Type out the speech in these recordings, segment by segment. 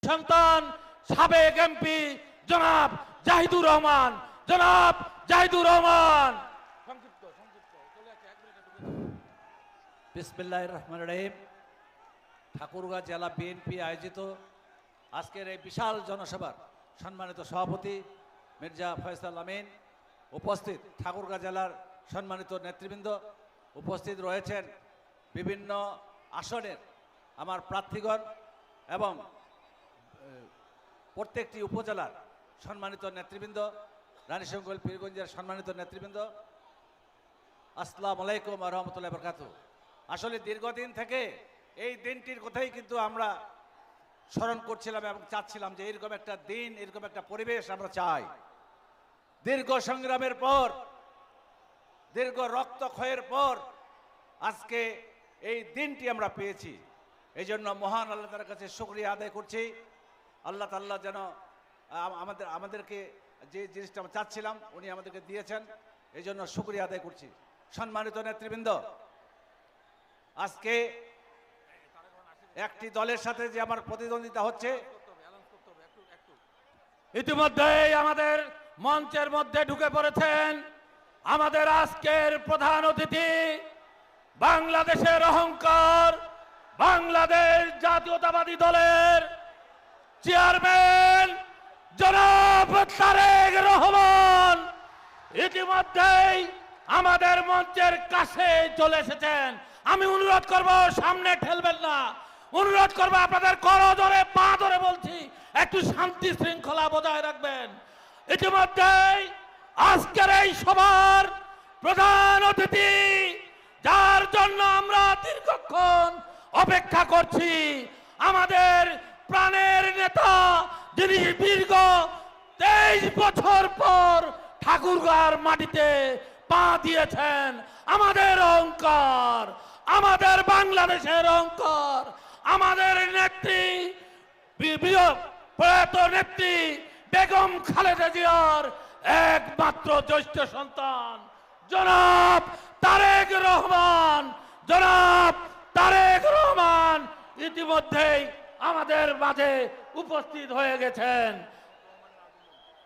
সন্তান সাবেক এমপি জনাব জাহিদুর রহমান। জনাব জাহিদুর রহমান। বিসমিল্লাহির রহমানির রহিম। ঠাকুরগাঁ জেলা বিএনপি আয়োজিত আজকের এই বিশাল জনসভার সম্মানিত সভাপতি মির্জা ফয়সাল আমিন, উপস্থিত ঠাকুরগাঁ জেলার সম্মানিত নেতৃবৃন্দ, উপস্থিত রয়েছেন বিভিন্ন আসনের আমার প্রার্থীগণ এবং প্রত্যেকটি উপজেলার সম্মানিত নেতৃবৃন্দ, রানীশঙ্কল পীরগঞ্জের সম্মানিত নেতৃবৃন্দ, আসসালামু আলাইকুম ওয়া রাহমাতুল্লাহি ওয়া বারাকাতুহু। আসলে দীর্ঘদিন থেকে এই দিনটির কথাই কিন্তু আমরা স্মরণ করছিলাম এবং চাচ্ছিলাম যে এরকম একটা দিন, এরকম একটা পরিবেশ আমরা চাই। দীর্ঘ সংগ্রামের পর, দীর্ঘ রক্তক্ষয়ের পর আজকে এই দিনটি আমরা পেয়েছি। এই জন্য মহান আল্লাহ তাআলার কাছে শুকরিয়া আদায় করছি। আল্লাহ তাআলা যেন আমাদেরকে যে জিনিসটা আমরা চাচ্ছিলাম উনি আমাদেরকে দিয়েছেন, এই জন্য শুকরিয়া আদায় করছি। সম্মানিত নেতৃবৃন্দ, আজকে একটি দলের সাথে যে আমার প্রতিদ্বন্দ্বিতা হচ্ছে, ইতিমধ্যেই আমাদের মঞ্চের মধ্যে ঢুকে পড়েছেন আমাদের আজকের প্রধান অতিথি, বাংলাদেশের অহংকার, বাংলাদেশ জাতীয়তাবাদী দলের চেয়ারম্যান জনাব তারেক রহমান ইতিমধ্যেই আমাদের মঞ্চের কাছে চলে এসেছেন। আমি অনুরোধ করব, সামনে ঠেলবেন না, অনুরোধ করব আপনাদের করজোরে পা ধরে বলছি একটু শান্তি শৃঙ্খলা বজায় রাখবেন। ইতিমধ্যেই আজকের এই সভার প্রধান অতিথি, যার জন্য আমরা দীর্ঘক্ষণ অপেক্ষা করছি, আমাদের প্রাণের নেতা, যিনি দীর্ঘ 23 বছর পর ঠাকুরগাঁর মাটিতে পা দিয়েছেন, আমাদের অহংকার, আমাদের বাংলাদেশের অহংকার, আমাদের নেত্রী, প্রয়াত নেত্রী বেগম খালেদা জিয়ার একমাত্র জ্যেষ্ঠ সন্তান জনাব তারেক রহমান। জনাব তারেক রহমান ইতিমধ্যেই আমাদের মাঝে উপস্থিত হয়ে গেছেন।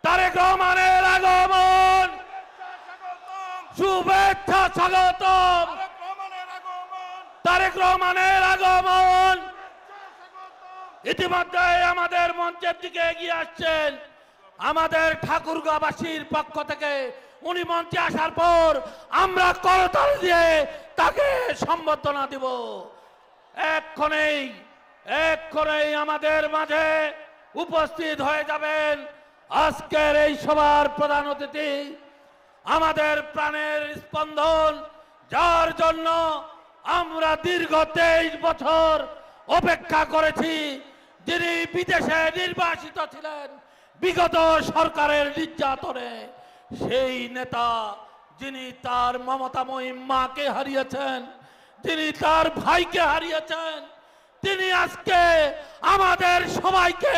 তারেক রহমানের আগমন, শুভেচ্ছা, স্বাগতম। তারেক রহমানের আগমন। ইতিমধ্যে আমাদের মঞ্চের দিকে এগিয়ে আসছেন আমাদের ঠাকুরগাঁবাসীর পক্ষ থেকে। উনি মঞ্চে আসার পর আমরা করতালি দিয়ে তাকে সম্বর্ধনা দিব। এক্ষণেই আমাদের মাঝে উপস্থিত হয়ে যাবেন আজকের এই সভার প্রধান অতিথি, আমাদের প্রাণের স্পন্দন, যার জন্য আমরা দীর্ঘ 23 বছর অপেক্ষা করেছি, যিনি বিদেশে নির্বাসিত ছিলেন বিগত সরকারের নির্যাতনে, সেই নেতা যিনি তার মমতাময়ী মাকে হারিয়েছেন, যিনি তার ভাইকে হারিয়েছেন, তিনি আজকে আমাদের সবাইকে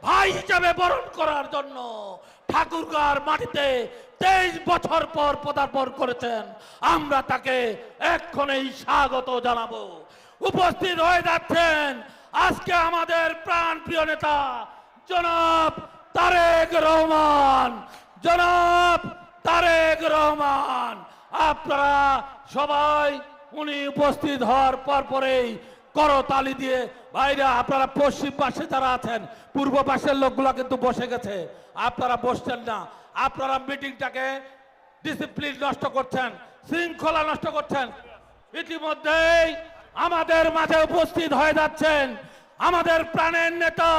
ভাই হিসেবে বরণ করার জন্য ঠাকুরগাঁর মাটিতে 23 বছর পর পদার্পণ করেছেন। আমরা তাকে এক্ষণেই স্বাগত জানাবো। উপস্থিত হয়ে যাচ্ছেন আজকে আমাদের প্রাণপ্রিয় নেতা জনাব তারেক রহমান। জনাব তারেক রহমান, আপনারা সবাই উনি উপস্থিত হওয়ার পরেই করতালি দিয়ে, ভাইরা আপনারা পশ্চিম পাশে যারা আছেন, পূর্ব পাশের লোকগুলো কিন্তু বসে গেছে, আপনারা বসছেন না, আপনারা মিটিংটাকে ডিসিপ্লিন নষ্ট করছেন, শৃঙ্খলা নষ্ট করছেন। ইতিমধ্যেই আমাদের মাঝে উপস্থিত হয়ে যাচ্ছেন আমাদের প্রাণের নেতা,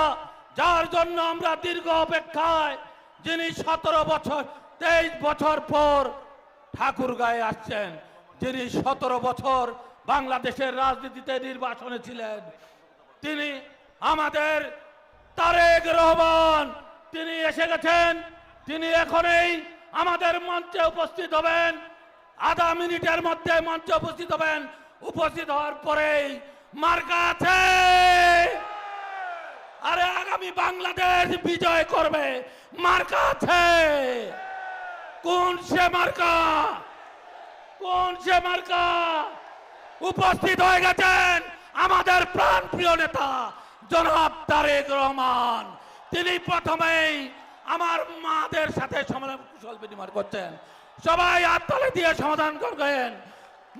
যার জন্য আমরা দীর্ঘ অপেক্ষায়, যিনি 23 বছর পর ঠাকুরগাঁয়ে আসছেন, যিনি 17 বছর বাংলাদেশের রাজনীতিতে নির্বাসনে ছিলেন, তিনি আমাদের তারেক রহমান। তিনি এসে গেছেন, তিনি এখনই আমাদের মঞ্চে উপস্থিত হবেন, আধা মিনিটের মধ্যে মঞ্চে উপস্থিত হবেন। উপস্থিত হওয়ার পরেই মার্কা আছে, আরে আগামী বাংলাদেশ বিজয় করবে, মার্কা আছে। কোন সে মার্কা? কোন সে মার্কা? উপস্থিত হয়ে গেছেন আমাদের প্রাণপ্রিয় নেতা জনাব তারেক রহমান। তিনি প্রথমেই আমার মাদের সাথে সমাধান কুশল বিনিময় করছেন। সবাই হাততালি দিয়ে সমাধান করবেন।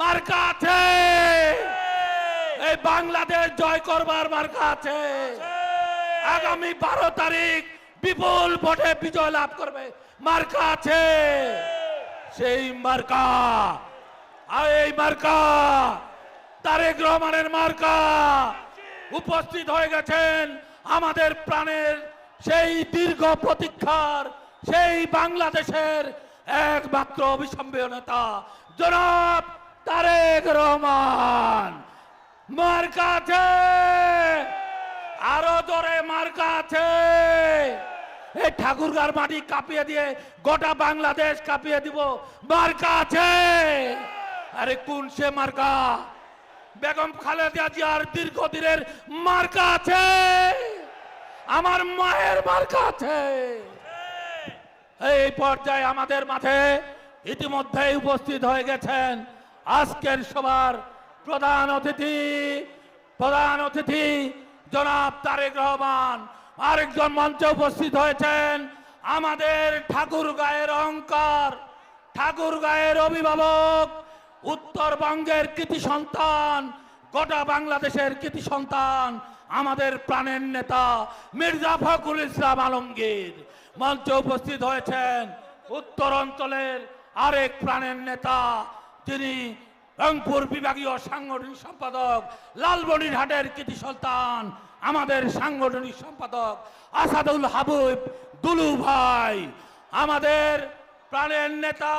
মার্কা আছে, এই বাংলাদেশ জয় করবার মার্কা আছে। আগামী 12 তারিখ বিপুল ভোটে বিজয় লাভ করবে, মার্কা আছে। সেই মার্কা, আর এই মার্কা তারেক রহমানের মার্কা। উপস্থিত হয়ে গেছেন আমাদের প্রাণের সেই দীর্ঘ প্রতীক্ষার, সেই বাংলাদেশের একমাত্র অবিসম্ভাব্য নেতা জনাব তারেক রহমান। মার্কা আছে, আরো জোরে মার্কা আছে। এই ঠাকুরগাঁর মাটি কাঁপিয়ে দিয়ে গোটা বাংলাদেশ কাঁপিয়ে দিব, মার্কা আছে। আরে কোন সে মার্কা? বেগম খালেদা জিয়ার দীর্ঘদিনের মার্কা আছে, আমার মায়ের মার্কা আছে। এই পর্যায়ে আমাদের মাঝে ইতিমধ্যে উপস্থিত হয়ে গেছেন আজকের সবার প্রধান অতিথি জনাব তারেক রহমান। আরেকজন মঞ্চে উপস্থিত হয়েছেন আমাদের ঠাকুরগাঁয়ের অহংকার, ঠাকুরগাঁয়ের অভিভাবক, উত্তরবঙ্গের কৃতি সন্তান, গোটা বাংলাদেশের কৃতি সন্তান, আমাদের প্রাণের নেতা মির্জা ফখরুল ইসলাম আলমগীর। মঞ্চে উপস্থিত হয়েছেন উত্তর অঞ্চলের আরেক প্রাণের নেতা, তিনি রংপুর বিভাগীয় সাংগঠনিক সম্পাদক, লালমনিরহাটের কৃতি সন্তান, আমাদের সাংগঠনিক সম্পাদক আসাদুল হাবিব দুলু ভাই। আমাদের প্রাণের নেতা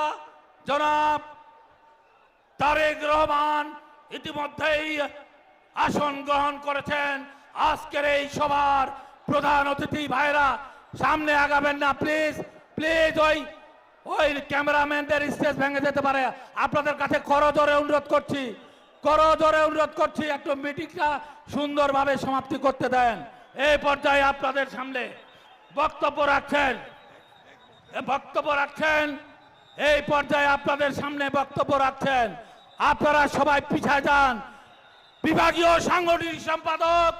জনাব তারেক রহমান ইতিমধ্যেই আসন গ্রহণ করেছেন। আজকের এই সভার প্রধান অতিথি ভাইরা সামনে আগাবেন না প্লিজ, প্লিজ। ওই ক্যামেরাম্যানদের স্টেজ ভেঙে যেতে পারে। আপনাদের কাছে করজোরে অনুরোধ করছি, একটু মিটিংটা সুন্দরভাবে সমাপ্তি করতে দেন। এই পর্যায়ে আপনাদের সামনে বক্তব্য রাখছেন, এই পর্যায়ে আপনাদের সামনে বক্তব্য রাখছেন। আপনারা সবাই পিছিয়ে যান। বিভাগীয় সাংগঠনিক সম্পাদক,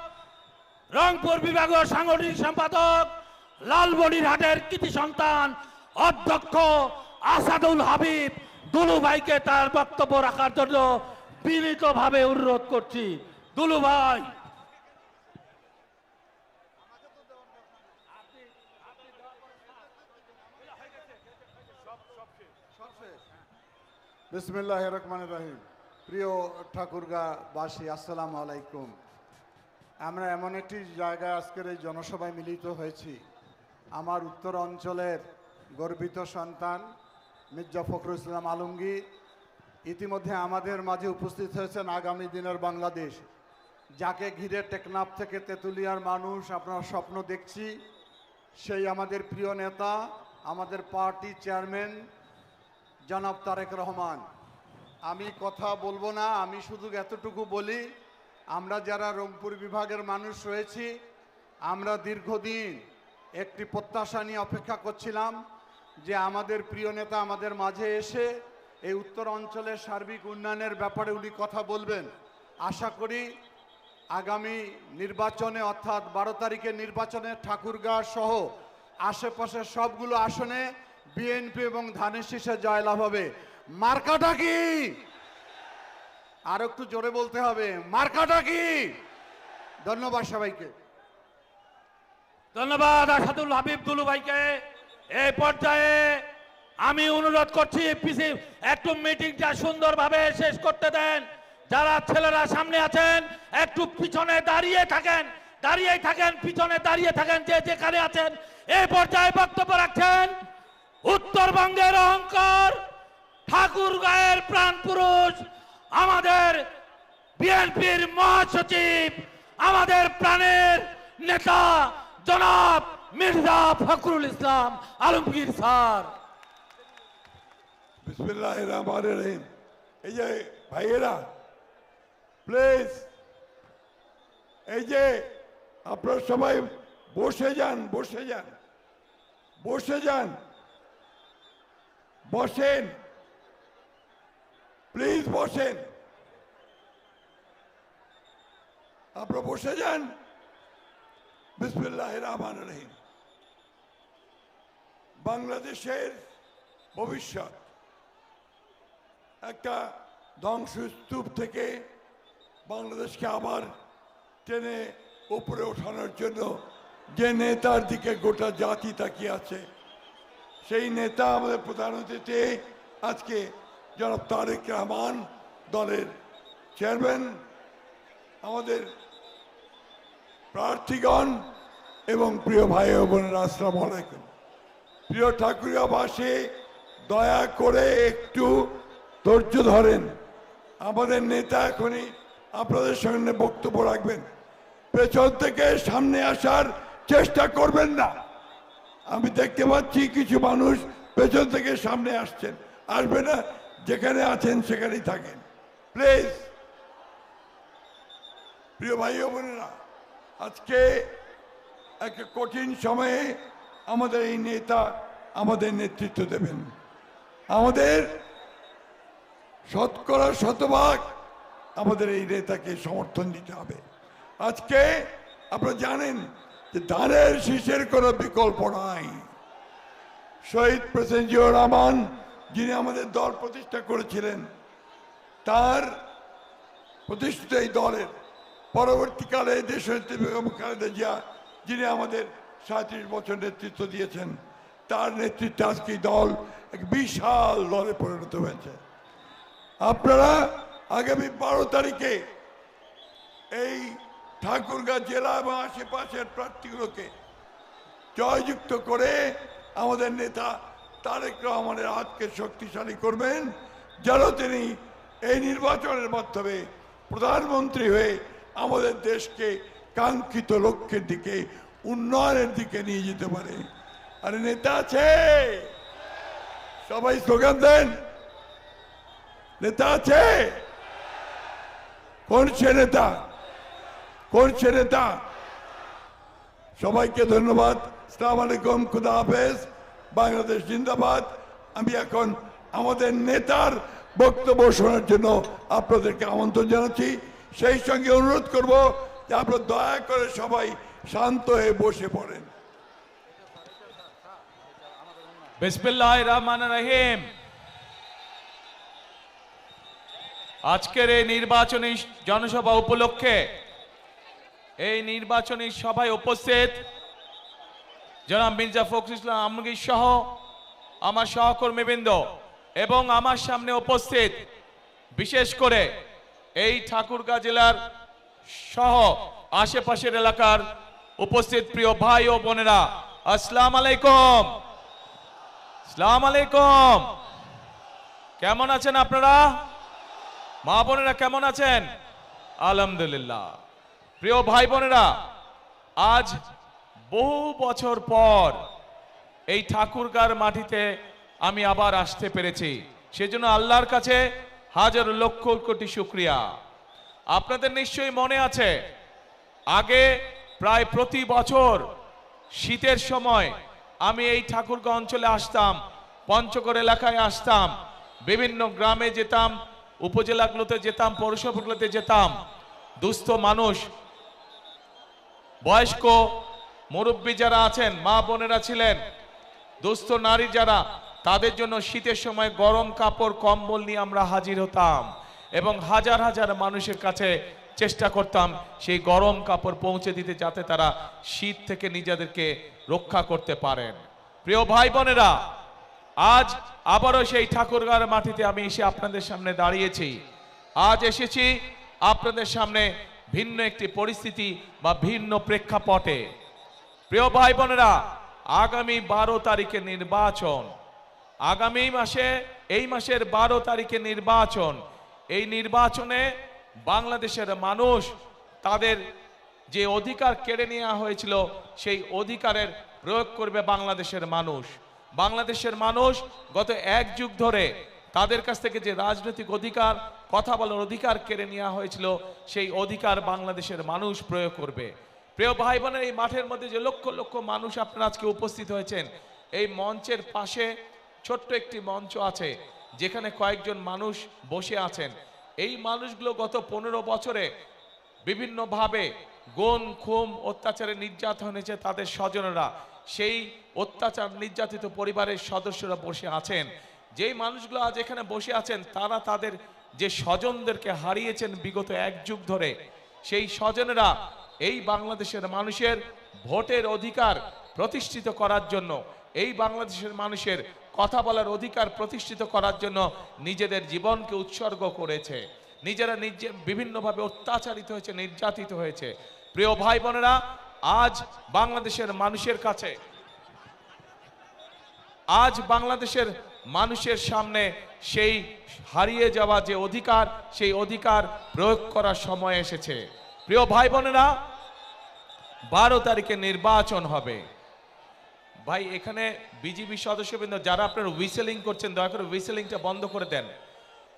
রংপুর বিভাগীয় সাংগঠনিক সম্পাদক, লালমনিরহাটের কৃতি সন্তান অধ্যক্ষ আসাদুল হাবিব দুলু ভাইকে তার বক্তব্য রাখার জন্য বিনীতভাবে অনুরোধ করছি। দুলু ভাই। বিসমিল্লাহির রহমানির রহিম। প্রিয় ঠাকুরগাঁবাসী, আসসালামু আলাইকুম। আমরা এমন একটি জায়গায় আজকের এই জনসভায় মিলিত হয়েছি, আমার উত্তর অঞ্চলের গর্বিত সন্তান মির্জা ফখরুল ইসলাম আলমগীর ইতিমধ্যে আমাদের মাঝে উপস্থিত হয়েছেন। আগামী দিনের বাংলাদেশ, যাকে ঘিরে টেকনাফ থেকে তেঁতুলিয়ার মানুষ আপনারা স্বপ্ন দেখছি, সেই আমাদের প্রিয় নেতা, আমাদের পার্টি চেয়ারম্যান জনাব তারেক রহমান। আমি কথা বলবো না, আমি শুধু এতটুকু বলি, আমরা যারা রংপুর বিভাগের মানুষ রয়েছি, আমরা দীর্ঘদিন একটি প্রত্যাশা নিয়ে অপেক্ষা করছিলাম যে আমাদের প্রিয় নেতা আমাদের মাঝে এসে এই উত্তর অঞ্চলের সার্বিক উন্নয়নের ব্যাপারে উনি কথা বলবেন। আশা করি আগামী নির্বাচনে, অর্থাৎ 12 তারিখের নির্বাচনে ঠাকুরগাঁও সহ আশেপাশের সবগুলো আসনে বিএনপি এবং ধানের শীষে জয়লাভ হবে। মার্কাটা কি? আর একটু জোরে বলতে হবে, মার্কাটা কি? ধন্যবাদ সবাইকে। ধন্যবাদ আসাদুল হাবিব দুলু ভাইকে। এই পর্যায়ে আমি অনুরোধ করছি একটু মিটিংটা সুন্দরভাবে শেষ করতে দেন। যারা ছেলেরা সামনে আছেন একটু পিছনে দাঁড়িয়ে থাকেন, পিছনে দাঁড়িয়ে থাকেন যে যেখানে আছেন। এই পর্যায়ে বক্তব্য রাখছেন উত্তরবঙ্গের অহংকার, ঠাকুরগাঁয়ের প্রাণ পুরুষ, আমাদের বিএনপির মহাসচিব, আমাদের প্রাণের নেতা জনাব মির্জা ফখরুল ইসলাম আলমগীর স্যার। বিসমিল্লাহির রহমানির রহিম। এই যে ভাইয়েরা প্লিজ, এই যে আপনারা সবাই বসে যান, বসেন প্লিজ, বসেন। আপনারা বসে যান। বিসমিল্লাহির রহমানির রহিম। বাংলাদেশের ভবিষ্যৎ একটা ধ্বংসস্তূপ থেকে বাংলাদেশকে আবার টেনে উপরে ওঠানোর জন্য যে নেতার দিকে গোটা জাতি তাকিয়ে আছে, সেই নেতা আমাদের প্রধান অতিথি আজকে জনাব তারেক রহমান, দলের চেয়ারম্যান, আমাদের প্রার্থীগণ এবং প্রিয় ভাই ও বোনেরা, আসসালামু আলাইকুম। প্রিয় ঠাকুরগাঁওবাসী, দয়া করে একটু ধৈর্য ধরেন। আমাদের নেতা এখনই আপনাদের সামনে বক্তব্য রাখবেন। পেছন থেকে সামনে আসার চেষ্টা করবেন না। আমি দেখতে পাচ্ছি কিছু মানুষ পেছন থেকে সামনে আসছেন, আসবে না। যেখানে আছেন সেখানেই থাকেন প্লিজ। প্রিয় ভাই ও বোনেরা, আজকে একটা কঠিন সময়ে আমাদের এই নেতা আমাদের নেতৃত্ব দেবেন। আমাদের শতকরা শতভাগ আমাদের এই নেতাকে সমর্থন দিতে হবে। আজকে আপনারা জানেন যে ধানের শীষের কোনো বিকল্প নাই। শহীদ প্রেসিডেন্ট জিয়াউর রহমান, যিনি আমাদের দল প্রতিষ্ঠা করেছিলেন, তার প্রতিষ্ঠিত এই দলের পরবর্তীকালে দেশনেত্রী বেগম খালেদা জিয়া, যিনি আমাদের 37 বছর নেতৃত্ব দিয়েছেন, তার নেতৃত্বে আজকে দল এক বিশাল দলে পরিণত হয়েছে। আপনারা আগামী 12 তারিখে এই ঠাকুরগাঁও জেলা এবং আশেপাশের প্রার্থীগুলোকে জয়যুক্ত করে আমাদের নেতা তারেক রহমানের হাতকে শক্তিশালী করবেন, যেন তিনি এই নির্বাচনের মাধ্যমে প্রধানমন্ত্রী হয়ে আমাদের দেশকে কাঙ্ক্ষিত লক্ষ্যের দিকে, উন্নয়নের দিকে নিয়ে যেতে পারে। আরে নেতা আছে, সবাই স্লোগান দেন। নেতা আছে? কোন সে নেতা? কোন সে নেতা? সবাইকে ধন্যবাদ। আসসালামু আলাইকুম, খুদা হাফেজ, বাংলাদেশ জিন্দাবাদ। আমি এখন আমাদের নেতার বক্তব্য শোনার জন্য আপনাদেরকে আমন্ত্রণ জানাচ্ছি। সেই সঙ্গে অনুরোধ করব যে আপনারা দয়া করে সবাই শান্ত হয়ে বসে পড়েন। বিসমিল্লাহির রহমানির রহিম। আজকের এই নির্বাচনী জনসভা উপলক্ষে এই নির্বাচনী সভায় উপস্থিত জনাব মির্জা ফখরুল ইসলাম আলমগীর সহ আমার সহকর্মীবৃন্দ এবং আমার সামনে উপস্থিত বিশেষ করে এই ঠাকুরগাঁও জেলার সহ আশেপাশের এলাকার উপস্থিত প্রিয় ভাই ও বোনেরা, আসসালামু আলাইকুম। আসসালামু আলাইকুম। কেমন আছেন আপনারা? মা বোনেরা কেমন আছেন? আলহামদুলিল্লাহ। প্রিয় ভাই বোনেরা, আজ বহু বছর পর এই ঠাকুরগাঁওর মাটিতে আমি আবার আসতে পেরেছি, সেজন্য আল্লাহর কাছে হাজার লক্ষ কোটি শুকরিয়া। আপনাদের নিশ্চয়ই মনে আছে, আগে প্রায় প্রতি বছর শীতের সময় আমি এই ঠাকুরগাঁও অঞ্চলে আসতাম, পঞ্চগড় এলাকায় আসতাম, বিভিন্ন গ্রামে যেতাম, উপজেলাগুলোতে যেতাম, পৌরসভাগুলোতে যেতাম। দুস্থ মানুষ, বয়স্ক মুরব্বী যারা আছেন, মা বোনেরা ছিলেন, দুস্থ নারী যারা, তাদের জন্য শীতের সময় গরম কাপড় কম্বল নিয়ে আমরা হাজির হতাম এবং হাজার হাজার মানুষের কাছে চেষ্টা করতাম সেই গরম কাপড় পৌঁছে দিতে, যাতে তারা শীত থেকে নিজেদেরকে রক্ষা করতে পারেন। প্রিয় ভাই বোনেরা, আজ আবারও সেই ঠাকুরগাঁওর মাটিতে আমি এসে আপনাদের সামনে দাঁড়িয়েছি। আজ এসেছি আপনাদের সামনে ভিন্ন একটি পরিস্থিতি বা ভিন্ন প্রেক্ষাপটে। প্রিয় ভাই বোনেরা, আগামী 12 তারিখে নির্বাচন, আগামী মাসে, এই মাসের 12 তারিখে নির্বাচন। এই নির্বাচনে বাংলাদেশের মানুষ তাদের যে অধিকার কেড়ে নেওয়া হয়েছিল সেই অধিকারের প্রয়োগ করবে বাংলাদেশের মানুষ। বাংলাদেশের মানুষ গত 1 যুগ ধরে তাদের কাছ থেকে যে রাজনৈতিক অধিকার, কথা বলার অধিকার কেড়ে নেওয়া হয়েছিল, সেই অধিকার বাংলাদেশের মানুষ প্রয়োগ করবে। প্রিয় ভাই বোনের, এই মাঠের মধ্যে যে লক্ষ লক্ষ মানুষ আপনারা আজকে উপস্থিত হয়েছেন, এই মঞ্চের পাশে ছোট্ট একটি মঞ্চ আছে যেখানে কয়েকজন মানুষ বসে আছেন। এই মানুষগুলো গত 15 বছরে বিভিন্নভাবে গুম খুম অত্যাচারে নির্যাতন হয়েছে তাদের স্বজনেরা, সেই অত্যাচার নির্যাতিত পরিবারের সদস্যরা বসে আছেন। যেই মানুষগুলো আজ এখানে বসে আছেন তারা তাদের যে স্বজনদেরকে হারিয়েছেন বিগত এক যুগ ধরে, সেই স্বজনেরা এই বাংলাদেশের মানুষের ভোটের অধিকার প্রতিষ্ঠিত করার জন্য, এই বাংলাদেশের মানুষের কথা বলার অধিকার প্রতিষ্ঠিত করার জন্য নিজেদের জীবনকে উৎসর্গ করেছে। নিজেরা বিভিন্নভাবে অত্যাচারিত হয়েছে, নির্যাতিত হয়েছে। প্রিয় ভাই বোনেরা, আজ বাংলাদেশের মানুষের সামনে সেই হারিয়ে যাওয়া যে অধিকার, সেই অধিকার প্রয়োগ করার সময় এসেছে। প্রিয় ভাই বোনেরা, 12 তারিখে নির্বাচন হবে। ভাই এখানে বিজেপি সদস্যবৃন্দ যারা আপনারা হুইসেলিং করছেন, দয়া করে হুইসেলিংটা বন্ধ করে দেন।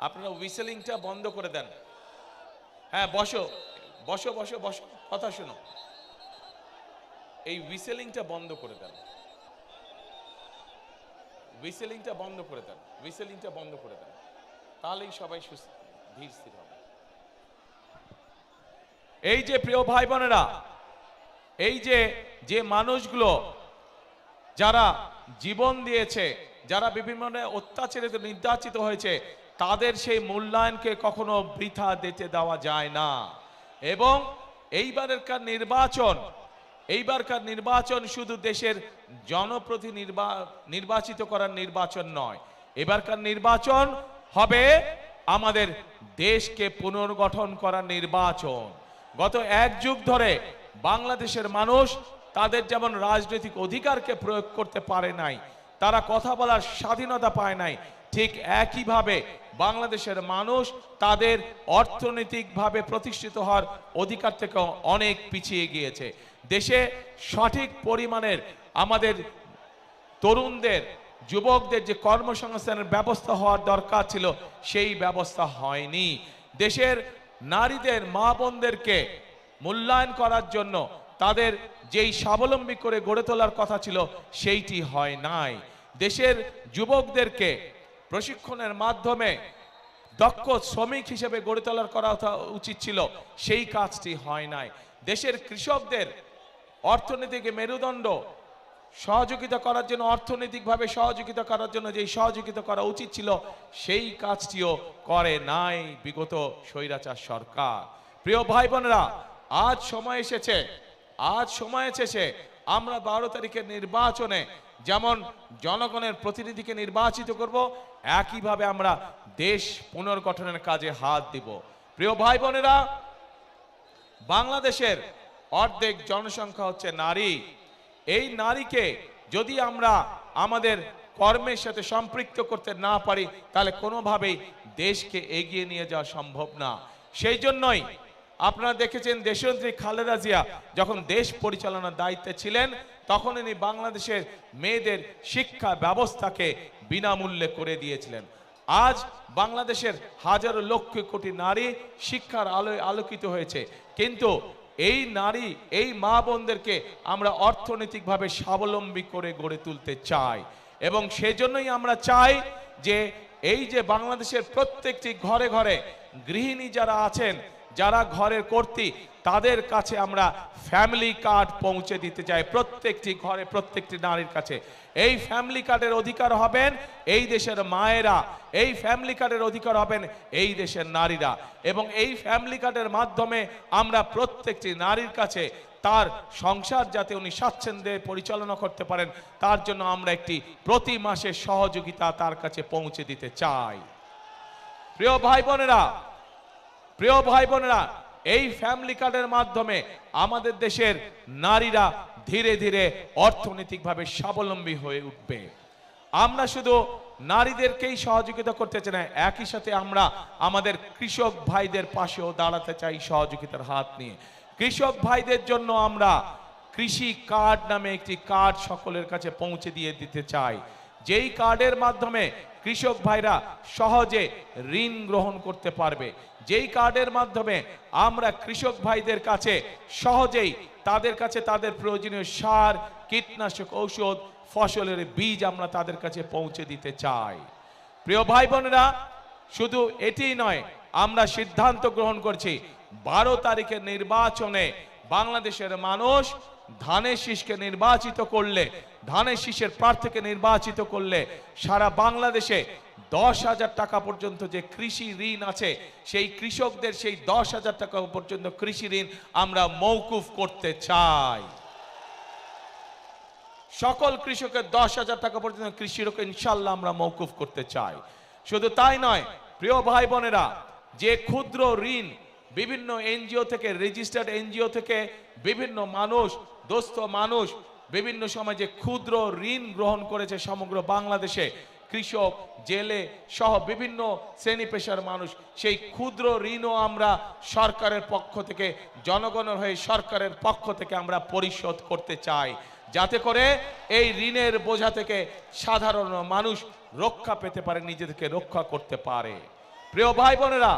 আপনারা হুইসেলিংটা বন্ধ করে দেন। হ্যাঁ, বসো বসো বসো বসো, কথা শোনো। এই হুইসেলিংটা বন্ধ করে দেন, হুইসেলিংটা বন্ধ করে দেন, হুইসেলিংটা বন্ধ করে দেন, তাহলেই সবাই ধীর স্থির হবে। এই যে প্রিয় ভাই বোনেরা, এই যে মানুষগুলো যারা জীবন দিয়েছে, যারা বিভিন্ন অত্যাচারিত নির্যাতিত হয়েছে, তাদের সেই মূল্যায়নকে কখনো বৃথা দিতে দেওয়া যায় না। এবং এইবারকার নির্বাচন শুধু দেশের জনপ্রতিনিধি নির্বাচিত করার নির্বাচন নয়, এবারকার নির্বাচন হবে আমাদের দেশকে পুনর্গঠন করার নির্বাচন। গত এক যুগ ধরে বাংলাদেশের মানুষ তাদের যেমন রাজনৈতিক অধিকারকে প্রয়োগ করতে পারে নাই, তারা কথা বলার স্বাধীনতা পায় নাই, ঠিক একইভাবে বাংলাদেশের মানুষ তাদের অর্থনৈতিকভাবে প্রতিষ্ঠিত হওয়ার অধিকার থেকে অনেক পিছিয়ে গিয়েছে। দেশে সঠিক পরিমাণের আমাদের তরুণদের, যুবকদের যে কর্মসংস্থানের ব্যবস্থা হওয়ার দরকার ছিল, সেই ব্যবস্থা হয়নি। দেশের নারীদের, মা বোনদেরকে মূল্যায়ন করার জন্য তাদের যেই স্বাবলম্বী করে গড়ে তোলার কথা ছিল, সেইটি হয় নাই। দেশের যুবকদেরকে প্রশিক্ষণের মাধ্যমে দক্ষ শ্রমিক হিসেবে গড়ে তোলার করা উচিত ছিল, সেই কাজটি হয় নাই। দেশের কৃষকদের অর্থনৈতিক মেরুদণ্ড সহযোগিতা করার জন্য, অর্থনৈতিকভাবে সহযোগিতা করার জন্য যেই সহযোগিতা করা উচিত ছিল, সেই কাজটিও করে নাই বিগত স্বৈরাচার সরকার। প্রিয় ভাই বোনেরা, আজ সময় এসেছে আমরা 12 তারিখের নির্বাচনে যেমন জনগণের প্রতিনিধিকে নির্বাচিত করব, একইভাবে আমরা দেশ পুনর্গঠনের কাজে হাত দিব। প্রিয় ভাই বোনেরা, বাংলাদেশের অর্ধেক জনসংখ্যা হচ্ছে নারী। এই নারীকে যদি আমরা আমাদের কর্মের সাথে সম্পৃক্ত করতে না পারি, তাহলে কোনোভাবেই দেশকে এগিয়ে নিয়ে যাওয়া সম্ভব না। সেই জন্যই আপনারা দেখেছেন দেশনেত্রী খালেদা জিয়া যখন দেশ পরিচালনার দায়িত্বে ছিলেন, তখন ইনি বাংলাদেশের মেয়েদের শিক্ষা ব্যবস্থাকে বিনামূল্যে করে দিয়েছিলেন। আজ বাংলাদেশের হাজারো লক্ষ কোটি নারী শিক্ষার আলোয় আলোকিত হয়েছে, কিন্তু এই নারী, এই মা বোনদেরকে আমরা অর্থনৈতিকভাবে স্বাবলম্বী করে গড়ে তুলতে চাই। এবং সেজন্যই আমরা চাই যে বাংলাদেশের প্রত্যেকটি ঘরে ঘরে গৃহিণী যারা আছেন, যারা ঘরের কর্ত্রী, তাদের কাছে আমরা ফ্যামিলি কার্ড পৌঁছে দিতে চাই, প্রত্যেকটি ঘরে, প্রত্যেকটি নারীর কাছে। এই ফ্যামিলি কার্ডের অধিকার হবেন এই দেশের মায়েরা, এই ফ্যামিলি কার্ডের অধিকার হবেন এই দেশের নারীরা। এবং এই ফ্যামিলি কার্ডের মাধ্যমে আমরা প্রত্যেকটি নারীর কাছে তার সংসার যাতে উনি স্বাচ্ছন্দ্যে পরিচালনা করতে পারেন, তার জন্য আমরা একটি প্রতি মাসের সহযোগিতা তার কাছে পৌঁছে দিতে চাই। প্রিয় ভাই বোনেরা, এই ফ্যামিলি কার্ডের মাধ্যমে আমাদের দেশের নারীরা ধীরে ধীরে অর্থনৈতিকভাবে স্বাবলম্বী হয়ে উঠবে। আমরা শুধু নারীদেরকেই সহযোগিতা করতে চাই না, একই সাথে আমরা আমাদের কৃষক ভাইদের পাশেও দাঁড়াতে চাই সহযোগিতার হাত নিয়ে। কৃষক ভাইদের জন্য আমরা কৃষি কার্ড নামে একটি কার্ড সকলের কাছে পৌঁছে দিয়ে দিতে চাই, যেই কার্ডের মাধ্যমে কৃষক ভাইরা সহজে ঋণ গ্রহণ করতে পারবে, যেই কার্ডের মাধ্যমে আমরা কৃষক ভাইদের কাছে সহজেই তাদের কাছে তাদের প্রয়োজনীয় সার, কীটনাশক ঔষধ, ফসলের বীজ আমরা তাদের কাছে পৌঁছে দিতে চাই। প্রিয় ভাই বোনেরা, শুধু এটি নয়, আমরা সিদ্ধান্ত গ্রহণ করছি 12 তারিখের নির্বাচনে বাংলাদেশের মানুষ ধানের শীষকে নির্বাচিত করলে, ধানের শীষের প্রার্থীকে নির্বাচিত করলে সারা বাংলাদেশে 10,000 টাকা পর্যন্ত যে কৃষি ঋণ আছে, সেই কৃষকদের সেই 10,000 টাকা পর্যন্ত কৃষি ঋণ আমরা মওকুফ করতে চাই। সকল কৃষকের 10,000 টাকা পর্যন্ত কৃষি ঋণ ইনশাল্লাহ আমরা মওকুফ করতে চাই। শুধু তাই নয় প্রিয় ভাই বোনেরা, যে ক্ষুদ্র ঋণ বিভিন্ন এনজিও থেকে, রেজিস্টার্ড এনজিও থেকে বিভিন্ন মানুষ, দোস্ত মানুষ বিভিন্ন সময় যে ক্ষুদ্র ঋণ গ্রহণ করেছে সমগ্র বাংলাদেশে, কৃষক, জেলে সহ বিভিন্ন শ্রেণী পেশার মানুষ, সেই ক্ষুদ্র ঋণও আমরা সরকারের পক্ষ থেকে, জনগণের হয়ে সরকারের পক্ষ থেকে আমরা পরিশোধ করতে চাই, যাতে করে এই ঋণের বোঝা থেকে সাধারণ মানুষ রক্ষা পেতে পারে, নিজেদেরকে রক্ষা করতে পারে। প্রিয় ভাই বোনেরা,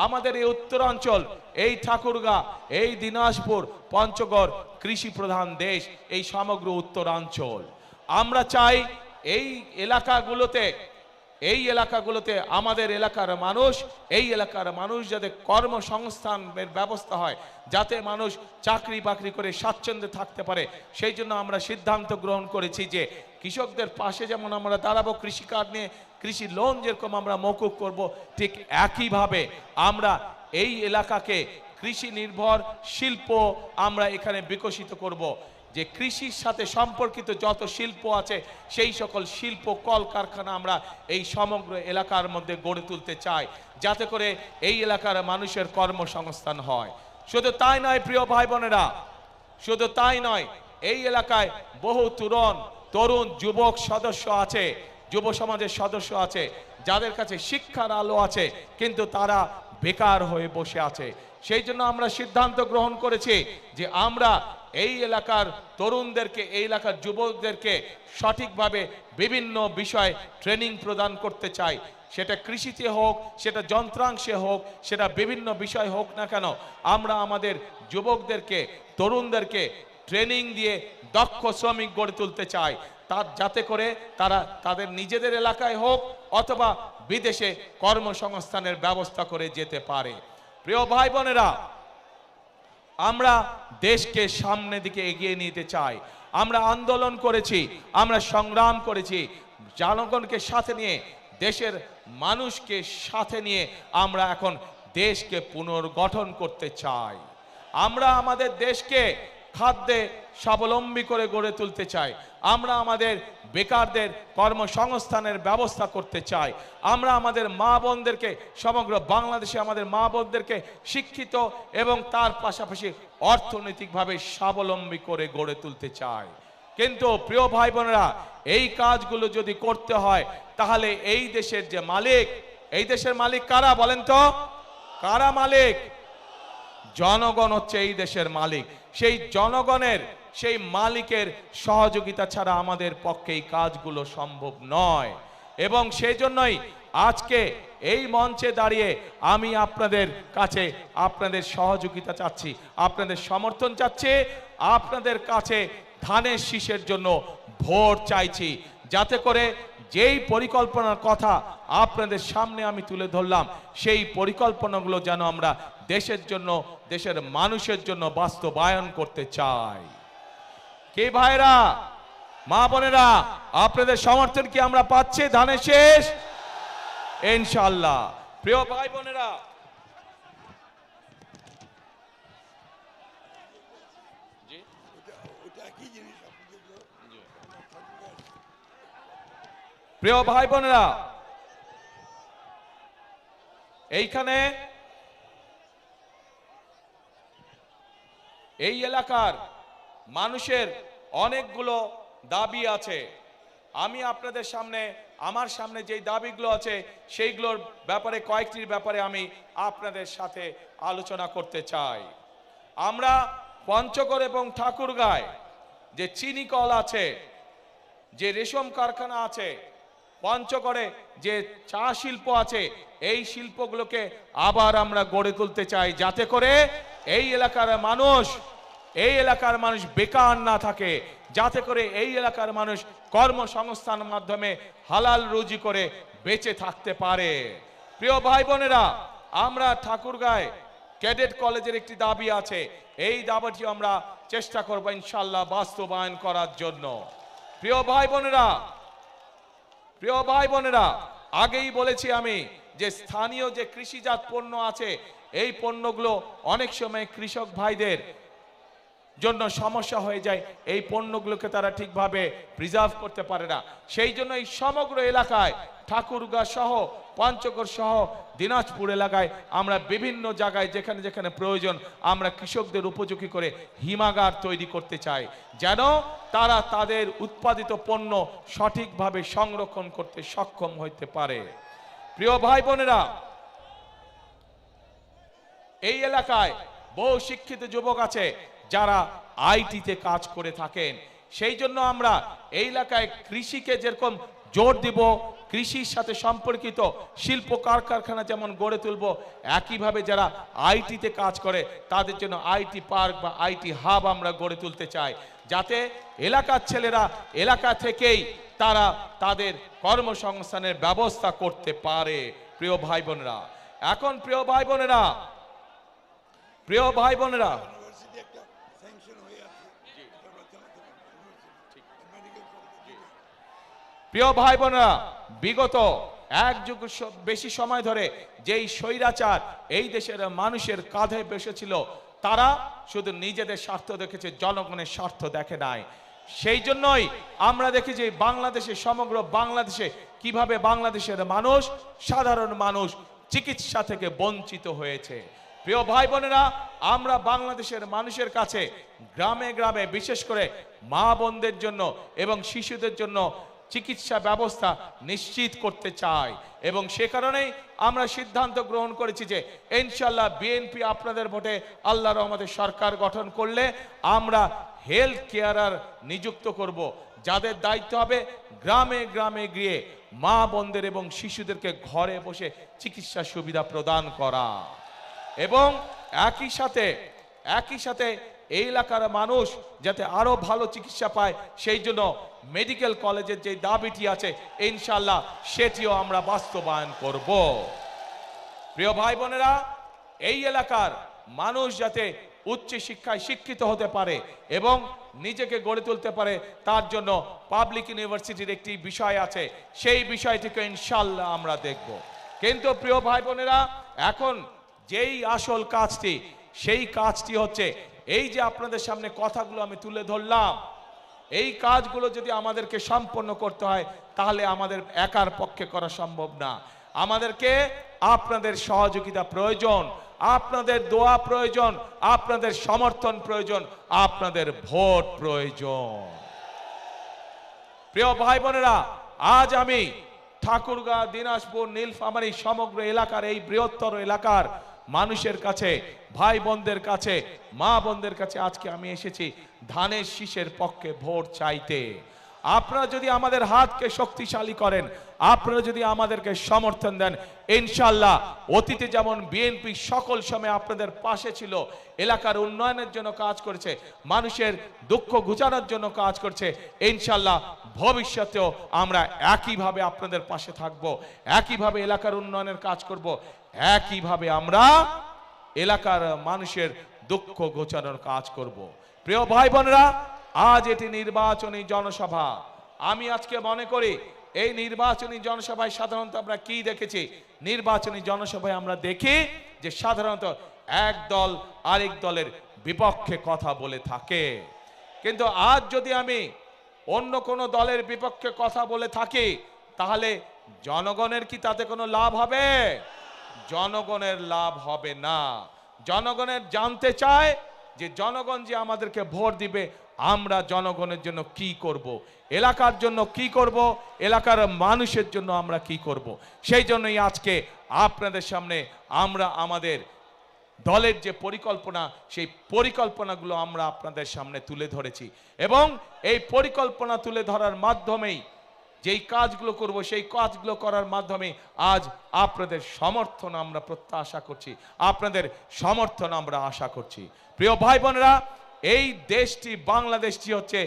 আমাদের এই উত্তরাঞ্চল, এই ঠাকুরগাঁ, এই দিনাজপুর, পঞ্চগড় কৃষি প্রধান দেশ, এই সমগ্র উত্তরাঞ্চল। আমরা চাই এই এলাকাগুলোতে আমাদের এলাকার মানুষ, এই এলাকার মানুষ যাতে কর্মসংস্থানের ব্যবস্থা হয়, যাতে মানুষ চাকরি বাকরি করে স্বাচ্ছন্দ্যে থাকতে পারে, সেই জন্য আমরা সিদ্ধান্ত গ্রহণ করেছি যে কৃষকদের পাশে যেমন আমরা দাঁড়াবো, কৃষি কার্ড নিয়ে কৃষি লোন যেরকম আমরা মওকুফ করব, ঠিক একইভাবে আমরা এই এলাকাকে কৃষি নির্ভর শিল্প আমরা এখানে বিকশিত করব। যে কৃষির সাথে সম্পর্কিত যত শিল্প আছে সেই সকল শিল্প কলকারখানা আমরা এই সমগ্র এলাকার মধ্যে গড়ে তুলতে চাই, যাতে করে এই এলাকার মানুষের কর্মসংস্থান হয়। শুধু তাই নয় প্রিয় ভাই বোনেরা, শুধু তাই নয়, এই এলাকায় বহু তরুণ যুবক সদস্য আছে, যুব সমাজের সদস্য আছে, যাদের কাছে শিক্ষার আলো আছে কিন্তু তারা বেকার হয়ে বসে আছে। সেই জন্য আমরা সিদ্ধান্ত গ্রহণ করেছি যে আমরা এই এলাকার তরুণদেরকে, এই এলাকার যুবকদেরকে সঠিকভাবে বিভিন্ন বিষয় ট্রেনিং প্রদান করতে চাই। সেটা কৃষিতে হোক, সেটা যন্ত্রাংশে হোক, সেটা বিভিন্ন বিষয় হোক না কেন, আমরা আমাদের যুবকদেরকে, তরুণদেরকে ট্রেনিং দিয়ে দক্ষ শ্রমিক গড়ে তুলতে চাই, যাতে করে তারা তাদের নিজেদের এলাকায় হোক অথবা বিদেশে কর্মসংস্থানের ব্যবস্থা করে যেতে পারে। প্রিয় ভাই বোনেরা, আমরা দেশকে সামনে দিকে এগিয়ে নিতে চাই। আমরা আন্দোলন করেছি, আমরা সংগ্রাম করেছি, জনগণকে সাথে নিয়ে, দেশের মানুষকে সাথে নিয়ে আমরা এখন দেশকে পুনর্গঠন করতে চাই। আমরা আমাদের দেশকে খাদ্যে স্বাবলম্বী করে গড়ে তুলতে চাই। আমরা আমাদের বেকারদের কর্মসংস্থানের ব্যবস্থা করতে চাই। আমরা আমাদের মা বোনদেরকে, সমগ্র বাংলাদেশে আমাদের মা বোনদেরকে শিক্ষিত এবং তার পাশাপাশি অর্থনৈতিকভাবে স্বাবলম্বী করে গড়ে তুলতে চাই। কিন্তু প্রিয় ভাই বোনেরা, এই কাজগুলো যদি করতে হয় তাহলে এই দেশের যে মালিক, এই দেশের মালিক কারা বলেন তো? কারা মালিক? জনগণ হচ্ছে এই দেশের মালিক। সেই জনগণের, সেই মালিকের সহযোগিতা ছাড়া আমাদের পক্ষে এই কাজগুলো সম্ভব নয়। এবং সেই জন্যই আজকে এই মঞ্চে দাঁড়িয়ে আমি আপনাদের কাছে আপনাদের সহযোগিতা চাচ্ছি, আপনাদের সমর্থন চাচ্ছি, আপনাদের কাছে ধানের শীষের জন্য ভোট চাইছি, যাতে করে যেই পরিকল্পনার কথা আপনাদের সামনে আমি তুলে ধরলাম, সেই পরিকল্পনাগুলো যেন আমরা দেশের জন্য, দেশের মানুষের জন্য বাস্তবায়ন করতে চাই। কে ভাইরা, মা বোনেরা, আপনাদের সমর্থন কি আমরা পাচ্ছি ধানের শীষ? ইনশাআল্লাহ। প্রিয় ভাই বোনেরা, প্রিয় ভাই বোনেরা, এইখানে এই এলাকার মানুষের অনেকগুলো দাবি আছে। আমি আপনাদের সামনে, আমার সামনে যেই দাবিগুলো আছে সেইগুলোর ব্যাপারে, কয়েকটির ব্যাপারে আমি আপনাদের সাথে আলোচনা করতে চাই। আমরা পঞ্চগড় এবং ঠাকুরগাঁয় যে চিনি কল আছে, যে রেশম কারখানা আছে, পঞ্চগড়ে যে চা শিল্প আছে, এই শিল্পগুলোকে আবার আমরা গড়ে তুলতে চাই, যাতে করে এই এলাকার মানুষ বেকার না থাকে, যাতে করে এই এলাকার মানুষ কর্মসংস্থানের মাধ্যমে হালাল রুজি করে বেঁচে থাকতে পারে। প্রিয় ভাই বোনেরা, আমরা ক্যাডেট কলেজের একটি দাবি আছে, এই দাবিটি আমরা চেষ্টা করব ইনশাআল্লাহ বাস্তবায়ন করার জন্য। প্রিয় ভাই বোনেরা, আগেই বলেছি আমি যে স্থানীয় যে কৃষিজাত পণ্য আছে, এই পণ্যগুলো অনেক সময় কৃষক ভাইদের জন্য সমস্যা হয়ে যায়, এই পণ্যগুলোকে তারা ঠিকভাবে প্রিজার্ভ করতে পারে না। সেই জন্য এই সমগ্র এলাকায় ঠাকুরগাঁ সহ পঞ্চগড় সহ দিনাজপুর এলাকায় আমরা বিভিন্ন জায়গায় যেখানে যেখানে প্রয়োজন আমরা কৃষকদের উপযোগী করে হিমাগার তৈরি করতে চাই, যেন তারা তাদের উৎপাদিত পণ্য সঠিকভাবে সংরক্ষণ করতে সক্ষম হতে পারে। প্রিয় ভাই বোনেরা, এই এলাকায় বহু শিক্ষিত যুবক আছে যারা আইটিতে কাজ করে থাকেন। সেই জন্য আমরা এই এলাকায় কৃষিকে যেরকম জোর দিব, কৃষির সাথে সম্পর্কিত শিল্প কারখানা যেমন গড়ে তুলব, একইভাবে যারা আইটিতে কাজ করে তাদের জন্য আইটি পার্ক বা আইটি হাব আমরা গড়ে তুলতে চাই, যাতে এলাকার ছেলেরা এলাকা থেকেই তারা তাদের কর্মসংস্থানের ব্যবস্থা করতে পারে। প্রিয় ভাই বোনেরা, এখন প্রিয় ভাই বোনেরা, বিগত এক যুগ বেশি সময় ধরে যেই স্বৈরাচার এই দেশের মানুষের কাঁধে বসেছিল, তারা শুধু নিজেদের স্বার্থ দেখেছে, জনগণের স্বার্থ দেখে নাই। সেই জন্যই আমরা দেখেছি বাংলাদেশে, সমগ্র বাংলাদেশে কিভাবে বাংলাদেশের মানুষ, সাধারণ মানুষ চিকিৎসা থেকে বঞ্চিত হয়েছে। প্রিয় ভাই বোনেরা, আমরা বাংলাদেশের মানুষের কাছে গ্রামে গ্রামে বিশেষ করে মা বোনদের জন্য এবং শিশুদের জন্য চিকিৎসা ব্যবস্থা নিশ্চিত করতে চাই, এবং সে কারণেই আমরা সিদ্ধান্ত গ্রহণ করেছি যে ইনশাআল্লাহ বিএনপি আপনাদের ভোটে আল্লাহর রহমতে সরকার গঠন করলে আমরা হেলথ কেয়ারার নিযুক্ত করব, যাদের দায়িত্ব হবে গ্রামে গ্রামে গিয়ে মা বোনদের এবং শিশুদেরকে ঘরে বসে চিকিৎসা সুবিধা প্রদান করা, এবং একই সাথে এই এলাকার মানুষ যাতে আরো ভালো চিকিৎসা পায়, সেই জন্য মেডিকেল কলেজের যে দাবিটি আছে ইনশাআল্লাহ সেটিও আমরা বাস্তবায়ন করব। প্রিয় ভাই বোনেরা, এই এলাকার মানুষ যাতে উচ্চ শিক্ষায় শিক্ষিত হতে পারে এবং নিজেকে গড়ে তুলতে পারে, তার জন্য পাবলিক ইউনিভার্সিটির একটি বিষয় আছে, সেই বিষয়টিকে ইনশাআল্লাহ আমরা দেখব। কিন্তু প্রিয় ভাই বোনেরা, এখন যেই আসল কাজটি, সেই কাজটি হচ্ছে এই যে আপনাদের সামনে কথাগুলো আমি তুলে ধরলাম, এই কাজগুলো যদি আমাদেরকে সম্পন্ন করতে হয় তাহলে আমাদের একার পক্ষে করা সম্ভব না। আমাদেরকে আপনাদের সহযোগিতা প্রয়োজন, আপনাদের দোয়া প্রয়োজন, আপনাদের সমর্থন প্রয়োজন, আপনাদের ভোট প্রয়োজন। প্রিয় ভাই বোনেরা, আজ আমি ঠাকুরগাঁ, দিনাজপুর, নীলফামারী সমগ্র এলাকার এই বৃহত্তর এলাকার মানুষের কাছে, ভাই বোনদের কাছে, মা বোনদের কাছে আজকে আমি এসেছি ধানের শীষের পক্ষে ভোট চাইতে। আপনারা যদি আমাদের হাতকে শক্তিশালী করেন, আপনারা যদি আমাদেরকে সমর্থন দেন, ইনশাআল্লাহ অতীতে যেমন বিএনপি সকল সময় আপনাদের পাশে ছিল, এলাকার উন্নয়নের জন্য কাজ করেছে, মানুষের দুঃখ ঘুচানোর জন্য কাজ করছে, ইনশাআল্লাহ ভবিষ্যতেও আমরা একইভাবে আপনাদের পাশে থাকব, একইভাবে এলাকার উন্নয়নের কাজ করব, একইভাবে আমরা এলাকার মানুষের দুঃখ ঘোচানোর কাজ করব। প্রিয় ভাই বোনেরা, আজ এটি নির্বাচনী জনসভা। আমি আজকে মনে করি এই নির্বাচনী জনসভায় সাধারণত আমরা কি দেখেছি, নির্বাচনী জনসভায় আমরা দেখি যে সাধারণত এক দল আরেক দলের বিপক্ষে কথা বলে থাকে। কিন্তু আজ যদি আমি অন্য কোনো দলের বিপক্ষে কথা বলে থাকি, তাহলে জনগণের কি তাতে কোনো লাভ হবে? জনগণের লাভ হবে না। জনগণের জানতে চায় যে জনগণ যে আমাদেরকে ভোট দিবে, আমরা জনগণের জন্য কি করব, এলাকার জন্য কি করব, এলাকার মানুষের জন্য আমরা কি করব। সেই জন্যই আজকে আপনাদের সামনে আমরা আমাদের দলের যে পরিকল্পনা, সেই পরিকল্পনাগুলো আমরা আপনাদের সামনে তুলে ধরেছি, এবং এই পরিকল্পনা তুলে ধরার মাধ্যমেই যেই কাজগুলো করব, সেই কাজগুলো করার মাধ্যমে আজ আপনাদের সমর্থন আমরা প্রত্যাশা করছি, আপনাদের সমর্থন আমরা আশা করছি। প্রিয় ভাই বোনেরা, এই দেশটি, বাংলাদেশটি হচ্ছে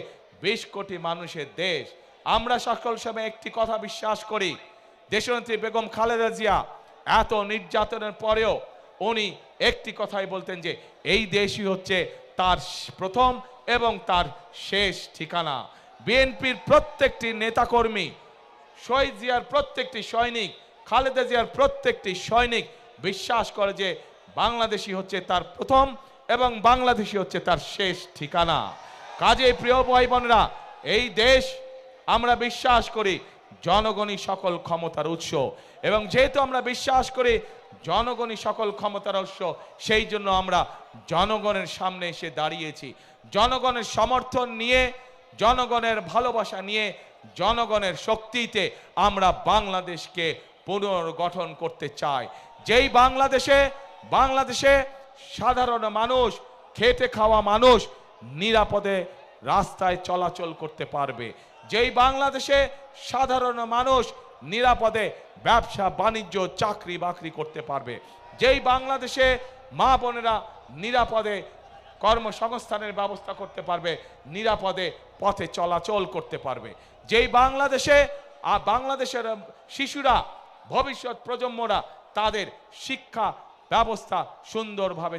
20 কোটি মানুষের দেশ। আমরা সকল সময় একটি কথা বিশ্বাস করি, দেশনেত্রী বেগম খালেদা জিয়া এত নির্যাতনের পরেও উনি একটি কথাই বলতেন যে এই দেশই হচ্ছে তার প্রথম এবং তার শেষ ঠিকানা। বিএনপির প্রত্যেকটি নেতাকর্মী, শহীদ জিয়ার প্রত্যেকটি সৈনিক, খালেদা জিয়ার প্রত্যেকটি সৈনিক বিশ্বাস করে যে বাংলাদেশই হচ্ছে তার প্রথম এবং বাংলাদেশই হচ্ছে তার শেষ ঠিকানা। কাজেই প্রিয় ভাই বোনেরা, এই দেশ আমরা বিশ্বাস করি জনগণই সকল ক্ষমতার উৎস, এবং যেহেতু আমরা বিশ্বাস করি জনগণই সকল ক্ষমতার উৎস, সেই জন্য আমরা জনগণের সামনে এসে দাঁড়িয়েছি। জনগণের সমর্থন নিয়ে, জনগণের ভালোবাসা নিয়ে, জনগণের শক্তিতে আমরা বাংলাদেশকে পুনর্গঠন করতে চাই। যেই বাংলাদেশে সাধারণ মানুষ, খেটে খাওয়া মানুষ নিরাপদে রাস্তায় চলাচল করতে পারবে, যেই বাংলাদেশে সাধারণ মানুষ নিরাপদে ব্যবসা বাণিজ্য চাকরি বাকরি করতে পারবে, যেই বাংলাদেশে মা বোনেরা নিরাপদে কর্মসংস্থানের ব্যবস্থা করতে পারবে, নিরাপদে পথে চলাচল করতে পারবে, যেই বাংলাদেশের শিশুরা, ভবিষ্যৎ প্রজন্মরা তাদের শিক্ষা ব্যবস্থা সুন্দরভাবে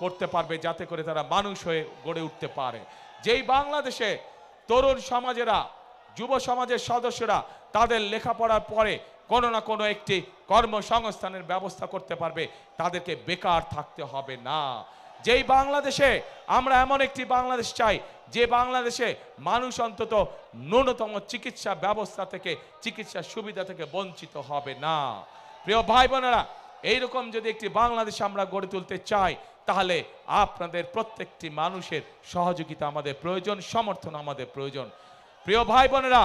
করতে পারবে, যাতে করে তারা মানুষ হয়ে গড়ে উঠতে পারে, যেই বাংলাদেশে তরুণ সমাজেরা, যুব সমাজের সদস্যরা তাদের লেখাপড়ার পরে কোনো না কোনো একটি কর্মসংস্থানের ব্যবস্থা করতে পারবে, তাদেরকে বেকার থাকতে হবে না। যেই বাংলাদেশে আমরা এমন একটি বাংলাদেশ চাই, যে বাংলাদেশে মানুষ অন্তত ন্যূনতম চিকিৎসা ব্যবস্থা থেকে, চিকিৎসা সুবিধা থেকে বঞ্চিত হবে না। প্রিয় ভাই বোনেরা, এইরকম যদি একটি বাংলাদেশ আমরা গড়ে তুলতে চাই, তাহলে আপনাদের প্রত্যেকটি মানুষের সহযোগিতা আমাদের প্রয়োজন, সমর্থন আমাদের প্রয়োজন। প্রিয় ভাই বোনেরা,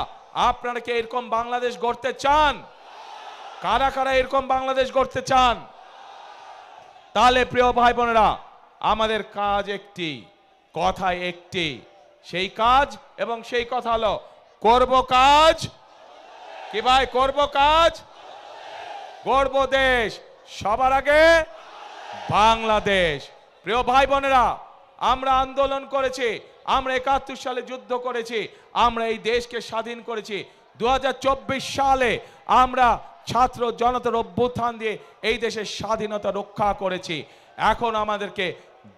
আপনারা কি এরকম বাংলাদেশ গড়তে চান? কারা কারা এরকম বাংলাদেশ গড়তে চান? তাহলে প্রিয় ভাই বোনেরা, আমাদের কাজ একটি, কথা একটি, সেই কাজ এবং সেই কথা হলো করব কাজ। কি ভাই, করব কাজ, গড়ব দেশ, সবার আগে বাংলাদেশ। প্রিয় ভাই বোনেরা, আমরা আন্দোলন করেছি, আমরা 71 সালে যুদ্ধ করেছি, আমরা এই দেশকে স্বাধীন করেছি। 2024 সালে আমরা ছাত্র জনতার অভ্যুত্থান দিয়ে এই দেশের স্বাধীনতা রক্ষা করেছি। এখন আমাদেরকে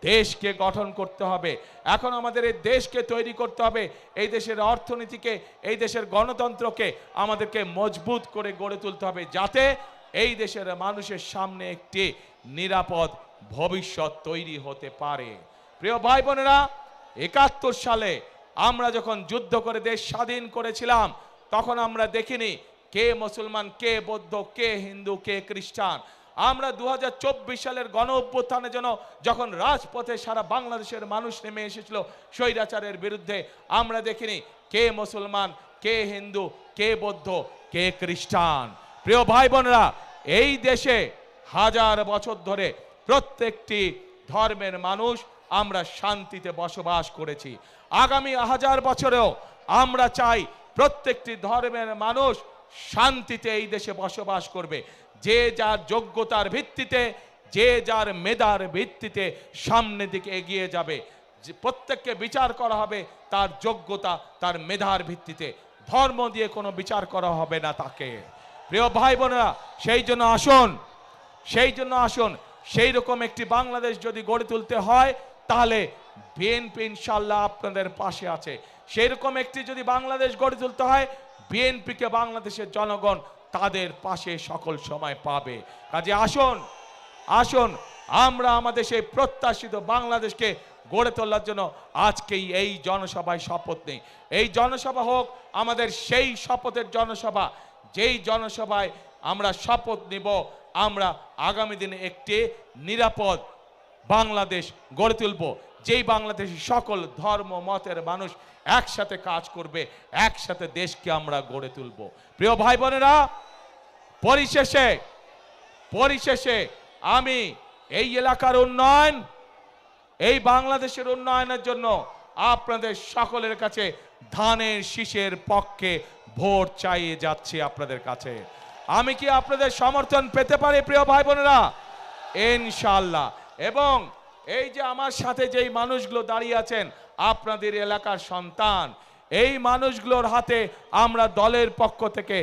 দেশকে গঠন করতে হবে, এখন আমাদের এই দেশকে তৈরি করতে হবে, এই দেশের অর্থনীতিকে, এই দেশের গণতন্ত্রকে আমাদেরকে মজবুত করে গড়ে তুলতে হবে, যাতে এই দেশের মানুষের সামনে একটি নিরাপদ ভবিষ্যৎ তৈরি হতে পারে। প্রিয় ভাই বোনেরা, 71 সালে আমরা যখন যুদ্ধ করে দেশ স্বাধীন করেছিলাম, তখন আমরা দেখিনি কে মুসলমান, কে বৌদ্ধ, কে হিন্দু, কে খ্রিস্টান। আমরা 2024 সালের গণ অভ্যুত্থানে যখন রাজপথে সারা বাংলাদেশের মানুষ নেমে এসেছিল স্বৈরাচারের বিরুদ্ধে, আমরা দেখিনি কে মুসলমান, কে হিন্দু, কে বৌদ্ধ, কে খ্রিস্টান। প্রিয় ভাই বোনেরা, এই দেশে হাজার বছর ধরে প্রত্যেকটি ধর্মের মানুষ আমরা শান্তিতে বসবাস করেছি। আগামী হাজার বছরেও আমরা চাই প্রত্যেকটি ধর্মের মানুষ শান্তিতে এই দেশে বসবাস করবে, যে যার যোগ্যতার ভিত্তিতে, যে যার মেধার ভিত্তিতে সামনের দিকে এগিয়ে যাবে। প্রত্যেককে বিচার করা হবে তার যোগ্যতা, তার মেধার ভিত্তিতে, ধর্ম দিয়ে কোনো বিচার করা হবে না তাকে। প্রিয় ভাই বোনেরা, সেই জন্য আসুন সেই রকম একটি বাংলাদেশ যদি গড়ে তুলতে হয়, তাহলে বিএনপি ইনশাআল্লাহ আপনাদের পাশে আছে। সেই রকম একটি যদি বাংলাদেশ গড়ে তুলতে হয়, বিএনপিকে বাংলাদেশের জনগণ তাদের পাশে সকল সময় পাবে। কাজে আসুন আমরা আমাদের সেই প্রত্যাশিত বাংলাদেশকে গড়ে তোলার জন্য আজকেই এই জনসভায় শপথ নেই। এই জনসভা হোক আমাদের সেই শপথের জনসভা, যেই জনসভায় আমরা শপথ নিব আমরা আগামী দিনে একটি নিরাপদ বাংলাদেশ গড়ে তুলব, যেই বাংলাদেশে সকল ধর্ম মতের মানুষ একসাথে কাজ করবে, একসাথে দেশকে আমরা গড়ে তুলব। প্রিয় ভাই বোনেরা, পরিশেষে আমি এই এলাকার উন্নয়ন, এই বাংলাদেশের উন্নয়নের জন্য আপনাদের সকলের কাছে ধানের শীষের পক্ষে ভোট চাইয়ে যাচ্ছি আপনাদের কাছে। আমি কি আপনাদের সমর্থন পেতে পারি প্রিয় ভাই বোনেরা? ইনশাআল্লাহ। এবং এই যে আমার সাথে যেই মানুষগুলো দাঁড়িয়ে আছেন, আপনাদের এলাকার সন্তান, এই মানুষগুলোর হাতে আমরা দলের পক্ষ থেকে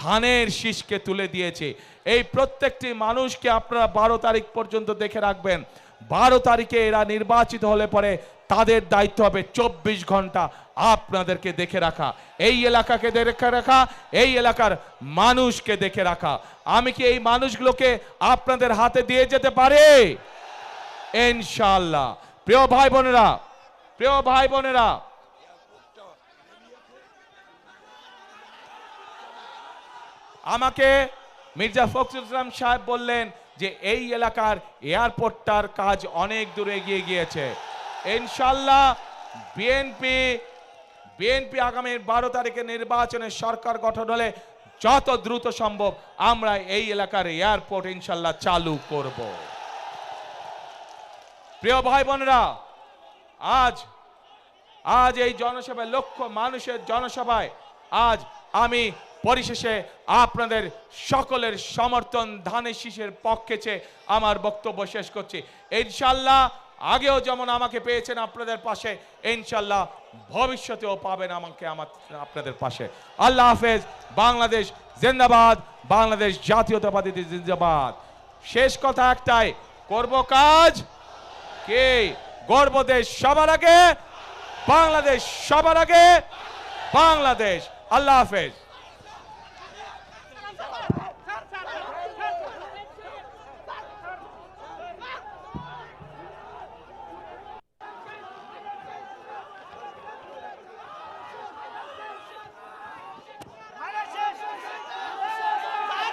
ধানের শীষকে তুলে দিয়েছি। এই প্রত্যেকটি মানুষকে আপনারা 12 তারিখ পর্যন্ত দেখে রাখবেন। 12 তারিখে এরা নির্বাচিত হলে পরে তাদের দায়িত্ব হবে 24 ঘন্টা আপনাদেরকে দেখে রাখা, এই এলাকাকে দেখে রাখা, এই এলাকার মানুষকে দেখে রাখা। আমি কি এই মানুষগুলোকে আপনাদের হাতে দিয়ে যেতে পারি? ইনশাআল্লাহ। প্রিয় ভাই বোনেরা, প্রিয় ভাই বোনেরা, আমাকে মির্জা ফখরুল ইসলাম সাহেব বললেন যে এই এলাকার এয়ারপোর্টটার কাজ অনেক দূর এগিয়ে গিয়েছে। ইনশাআল্লাহ বিএনপি আগামী 12 তারিখে নির্বাচনে সরকার গঠন হলে যত দ্রুত সম্ভব আমরা এই এলাকার এয়ারপোর্ট ইনশাআল্লাহ চালু করব। প্রিয় ভাই বোনেরা, আজ এই জনসভায়, লক্ষ মানুষের জনসভায় আজ আমি পরিশেষে আপনাদের সকলের সমর্থন ধানের শীষের পক্ষে চেয়ে আমার বক্তব্য শেষ করছি। ইনশাআল্লাহ আগেও যেমন আমাকে পেয়েছেন আপনাদের পাশে, ইনশাআল্লাহ ভবিষ্যতেও পাবেন আমাকে আপনাদের পাশে। আল্লাহ হাফেজ। বাংলাদেশ জিন্দাবাদ, বাংলাদেশ জাতীয়তাবাদী জিন্দাবাদ। শেষ কথা একটাই, করব কাজ কে? গর্ব দেশ সবার আগে, বাংলাদেশ সবার আগে, বাংলাদেশ। আল্লাহ হাফেজ।